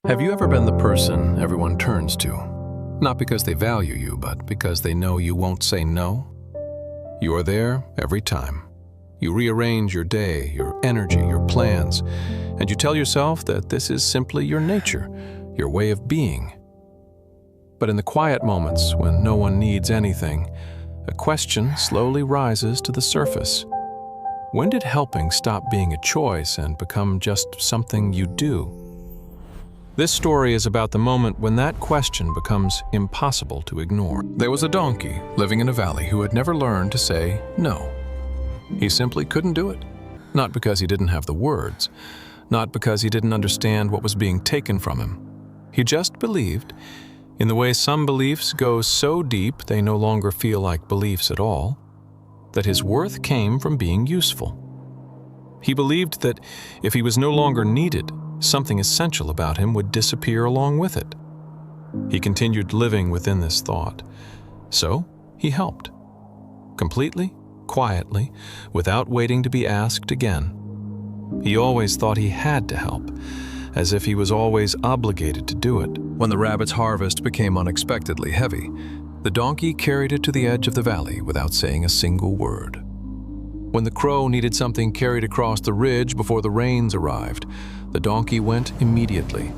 Have you ever been the person everyone turns to? Not because they value you, but because they know you won't say no? You are there every time. You rearrange your day, your energy, your plans, and you tell yourself that this is simply your nature, your way of being. But in the quiet moments when no one needs anything, a question slowly rises to the surface. When did helping stop being a choice and become just something you do? This story is about the moment when that question becomes impossible to ignore. There was a donkey living in a valley who had never learned to say no. He simply couldn't do it. Not because he didn't have the words, not because he didn't understand what was being taken from him. He just believed, in the way some beliefs go so deep they no longer feel like beliefs at all, that his worth came from being useful. He believed that if he was no longer needed, something essential about him would disappear along with it. He continued living within this thought. So he helped. Completely, quietly, without waiting to be asked again. He always thought he had to help, as if he was always obligated to do it. When the rabbit's harvest became unexpectedly heavy, the donkey carried it to the edge of the valley without saying a single word. When the crow needed something carried across the ridge before the rains arrived, the donkey went immediately.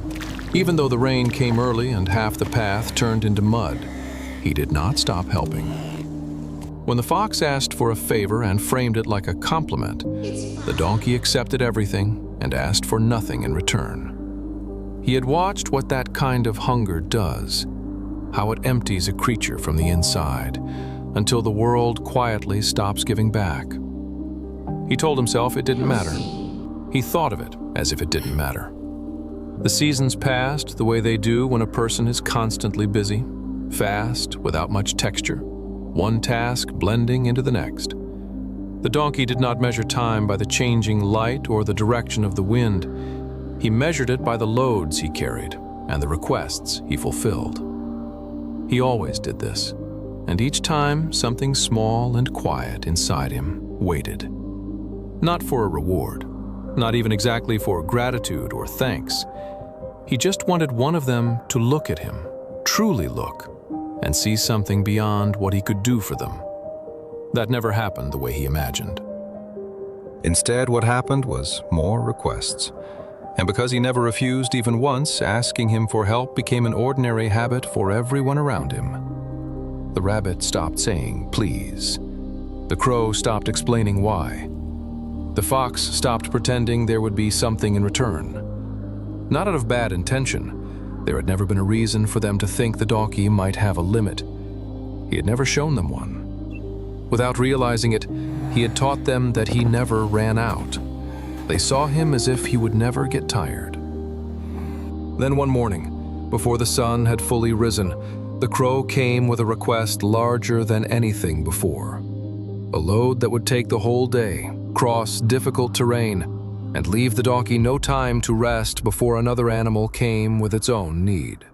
Even though the rain came early and half the path turned into mud, he did not stop helping. When the fox asked for a favor and framed it like a compliment, the donkey accepted everything and asked for nothing in return. He had watched what that kind of hunger does, how it empties a creature from the inside, until the world quietly stops giving back. He told himself it didn't matter. He thought of it as if it didn't matter. The seasons passed the way they do when a person is constantly busy, fast, without much texture, one task blending into the next. The donkey did not measure time by the changing light or the direction of the wind. He measured it by the loads he carried and the requests he fulfilled. He always did this, and each time something small and quiet inside him waited. Not for a reward, not even exactly for gratitude or thanks. He just wanted one of them to look at him, truly look, and see something beyond what he could do for them. That never happened the way he imagined. Instead, what happened was more requests. And because he never refused even once, asking him for help became an ordinary habit for everyone around him. The rabbit stopped saying, "Please." The crow stopped explaining why. The fox stopped pretending there would be something in return. Not out of bad intention. There had never been a reason for them to think the donkey might have a limit. He had never shown them one. Without realizing it, he had taught them that he never ran out. They saw him as if he would never get tired. Then one morning, before the sun had fully risen, the crow came with a request larger than anything before. A load that would take the whole day, cross difficult terrain, and leave the donkey no time to rest before another animal came with its own need.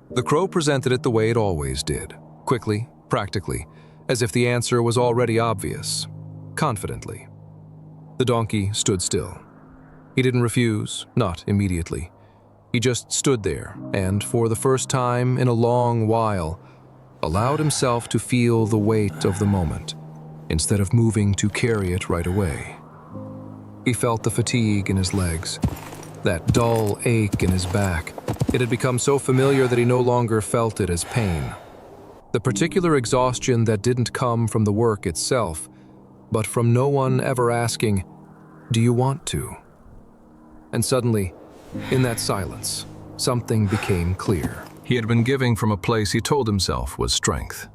The crow presented it the way it always did, quickly, practically, as if the answer was already obvious, confidently. The donkey stood still. He didn't refuse, not immediately. He just stood there and, for the first time in a long while, allowed himself to feel the weight of the moment, instead of moving to carry it right away. He felt the fatigue in his legs, that dull ache in his back. It had become so familiar that he no longer felt it as pain. The particular exhaustion that didn't come from the work itself, but from no one ever asking, "Do you want to?" And suddenly, in that silence, something became clear. He had been giving from a place he told himself was strength.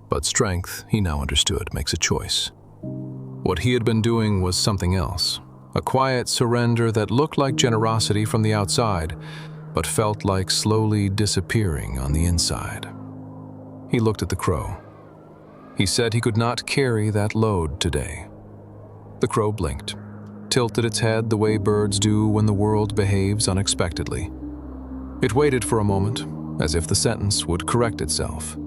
But strength, he now understood, makes a choice. What he had been doing was something else. A quiet surrender that looked like generosity from the outside, but felt like slowly disappearing on the inside. He looked at the crow. He said he could not carry that load today. The crow blinked, tilted its head the way birds do when the world behaves unexpectedly. It waited for a moment, as if the sentence would correct itself.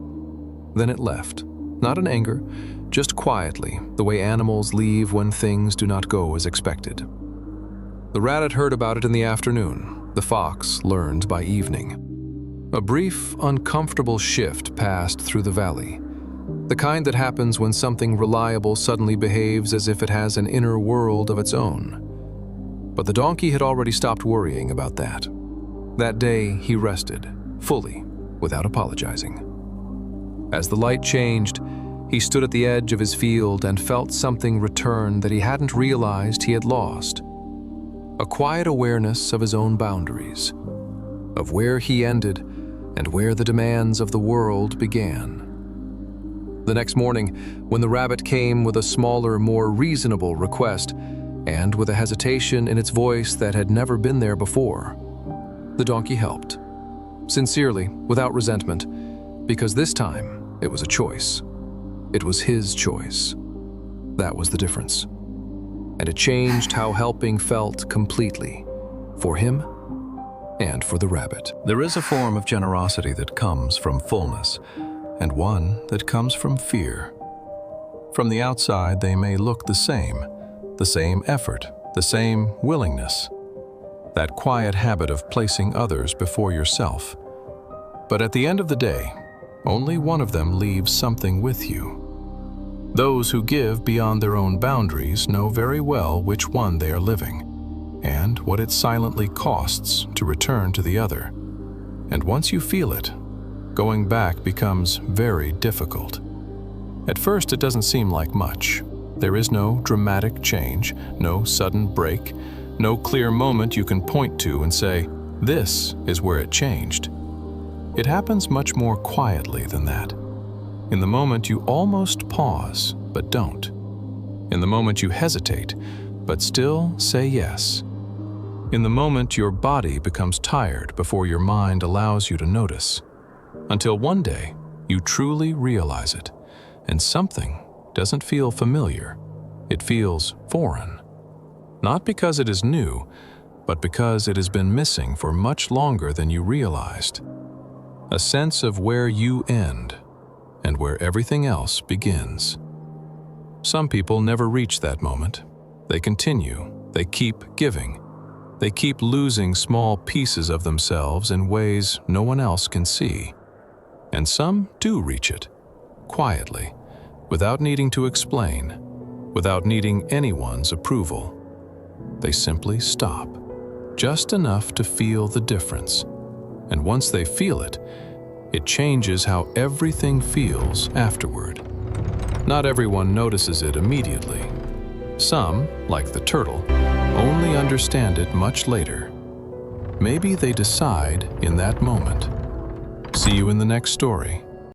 Then it left, not in anger, just quietly, the way animals leave when things do not go as expected. The rat had heard about it in the afternoon. The fox learned by evening. A brief, uncomfortable shift passed through the valley, the kind that happens when something reliable suddenly behaves as if it has an inner world of its own. But the donkey had already stopped worrying about that. That day, he rested, fully, without apologizing. As the light changed, he stood at the edge of his field and felt something return that he hadn't realized he had lost. A quiet awareness of his own boundaries, of where he ended and where the demands of the world began. The next morning, when the rabbit came with a smaller, more reasonable request, and with a hesitation in its voice that had never been there before, the donkey helped. Sincerely, without resentment, because this time it was a choice. It was his choice. That was the difference. And it changed how helping felt completely, for him and for the rabbit. There is a form of generosity that comes from fullness, and one that comes from fear. From the outside, they may look the same effort, the same willingness, that quiet habit of placing others before yourself. But at the end of the day, only one of them leaves something with you. Those who give beyond their own boundaries know very well which one they are living, and what it silently costs to return to the other. And once you feel it, going back becomes very difficult. At first, it doesn't seem like much. There is no dramatic change, no sudden break, no clear moment you can point to and say, "This is where it changed." It happens much more quietly than that. In the moment you almost pause, but don't. In the moment you hesitate, but still say yes. In the moment your body becomes tired before your mind allows you to notice. Until one day, you truly realize it, and something doesn't feel familiar. It feels foreign. Not because it is new, but because it has been missing for much longer than you realized. A sense of where you end and where everything else begins. Some people never reach that moment. They continue, they keep giving. They keep losing small pieces of themselves in ways no one else can see. And some do reach it, quietly, without needing to explain, without needing anyone's approval. They simply stop, just enough to feel the difference. And once they feel it, it changes how everything feels afterward. Not everyone notices it immediately. Some, like the turtle, only understand it much later. Maybe they decide in that moment. See you in the next story.